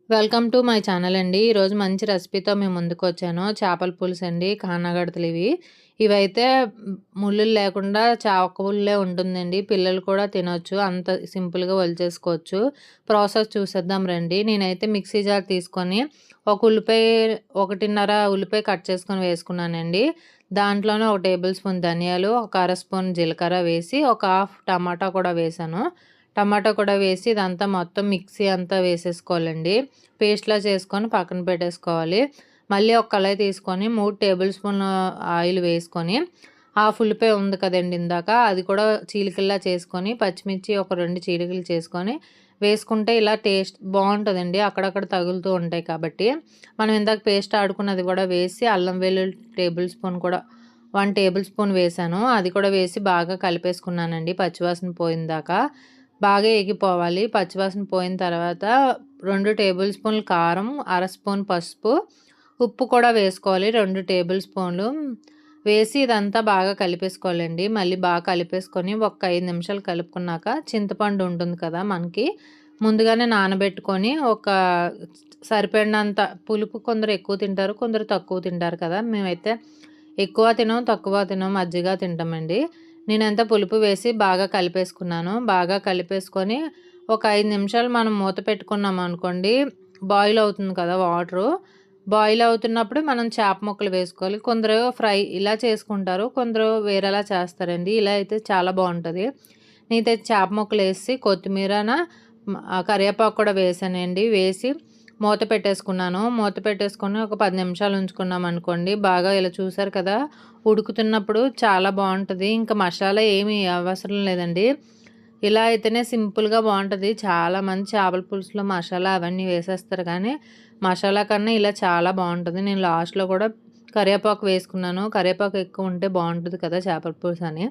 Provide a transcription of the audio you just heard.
Welcome to my channel అండి. ఈరోజు మంచి రెసిపీతో మేము ముందుకొచ్చాను. చేపల పులుసు అండి. కానగడతలు ఇవి. ఇవైతే ముల్లులు లేకుండా ఒక్క ముల్లే ఉంటుందండి. పిల్లలు కూడా తినొచ్చు. అంత సింపుల్‌గా ఒలిచేసుకోవచ్చు. ప్రాసెస్ చూసేద్దాం రండి. నేనైతే మిక్సీ జార్ తీసుకొని ఒక ఉల్లిపాయ 1.5 ఉల్లిపాయ కట్ చేసుకొని వేసుకున్నానండి. దాంట్లోనే ఒక టేబుల్ స్పూన్ ధనియాలు, ఒక అర స్పూన్ జీలకర్ర వేసి ఒక హాఫ్ టమాటా కూడా వేశాను. టమాటా కూడా వేసి ఇదంతా మొత్తం మిక్సీ అంతా వేసేసుకోవాలండి. పేస్ట్‌లా చేసుకొని పక్కన పెట్టేసుకోవాలి. మళ్ళీ ఒక కళాయి తీసుకొని 3 టేబుల్ స్పూన్‌ల ఆయిల్ వేసుకొని, హాఫ్ ఉల్లిపాయ ఉంది కదండీ ఇందాక, అది కూడా చీలికల్లా చేసుకొని, పచ్చిమిర్చి ఒక 2 చీలికలు చేసుకొని వేసుకుంటే ఇలా టేస్ట్ బావుంటదండి. అక్కడక్కడ తగులుతూ ఉంటాయి కాబట్టి. మనం ఇందాక పేస్ట్ ఆడుకున్నది కూడా వేసి, అల్లం వెల్లుల్లి టేబుల్ స్పూన్ కూడా 1 టేబుల్ స్పూన్ వేశాను. అది కూడా వేసి బాగా కలిపేసుకున్నానండి పచ్చివాసన పోయిందాకా. బాగా ఎగిపోవాలి. పచ్చివాసన పోయిన తర్వాత 2 టేబుల్ స్పూన్లు కారం, అర స్పూన్ పసుపు, ఉప్పు కూడా వేసుకోవాలి 2 టేబుల్ స్పూన్లు. వేసి ఇదంతా బాగా కలిపేసుకోవాలండి. మళ్ళీ బాగా కలిపేసుకొని ఒక 5 నిమిషాలు కలుపుకున్నాక చింతపండు ఉంటుంది కదా మనకి, ముందుగానే నానబెట్టుకొని ఒక సరిపడినంత పులుపు, కొందరు ఎక్కువ తింటారు, కొందరు తక్కువ తింటారు కదా! మేమైతే ఎక్కువ తినం, తక్కువ తినం, మజ్జిగ తింటామండి. నేనంత పులుపు వేసి బాగా కలిపేసుకున్నాను. బాగా కలిపేసుకొని ఒక 5 నిమిషాలు మనం మూత పెట్టుకున్నామనుకోండి, బాయిల్ అవుతుంది కదా వాటరు. బాయిల్ అవుతున్నప్పుడు మనం చేప ముక్కలు వేసుకోవాలి. కొందరు ఫ్రై ఇలా చేసుకుంటారు, కొందరు వేరేలా చేస్తారండి. ఇలా అయితే చాలా బావుంటది. నేనైతే చేప ముక్కలేసి కరివేపాకు కూడా వేసానండి. వేసి మూత పెట్టేసుకున్నాను. మూత పెట్టేసుకొని ఒక 10 నిమిషాలు ఉంచుకున్నామనుకోండి, బాగా ఇలా చూసారు కదా! ఉడుకుతున్నప్పుడు చాలా బావుంటది. ఇంకా మసాలా ఏమి అవసరం లేదండి. ఇలా అయితేనే సింపుల్‌గా బావుంటది. చాలామంది చేపల పులుసులో మసాలా అవన్నీ వేసేస్తారు కానీ, మసాలా కన్నా ఇలా చాలా బావుంటది. నేను లాస్ట్‌లో కూడా కరివేపాకు వేసుకున్నాను. కరివేపాకు ఎక్కువ ఉంటే బావుంటది కదా చేపల పులుసని.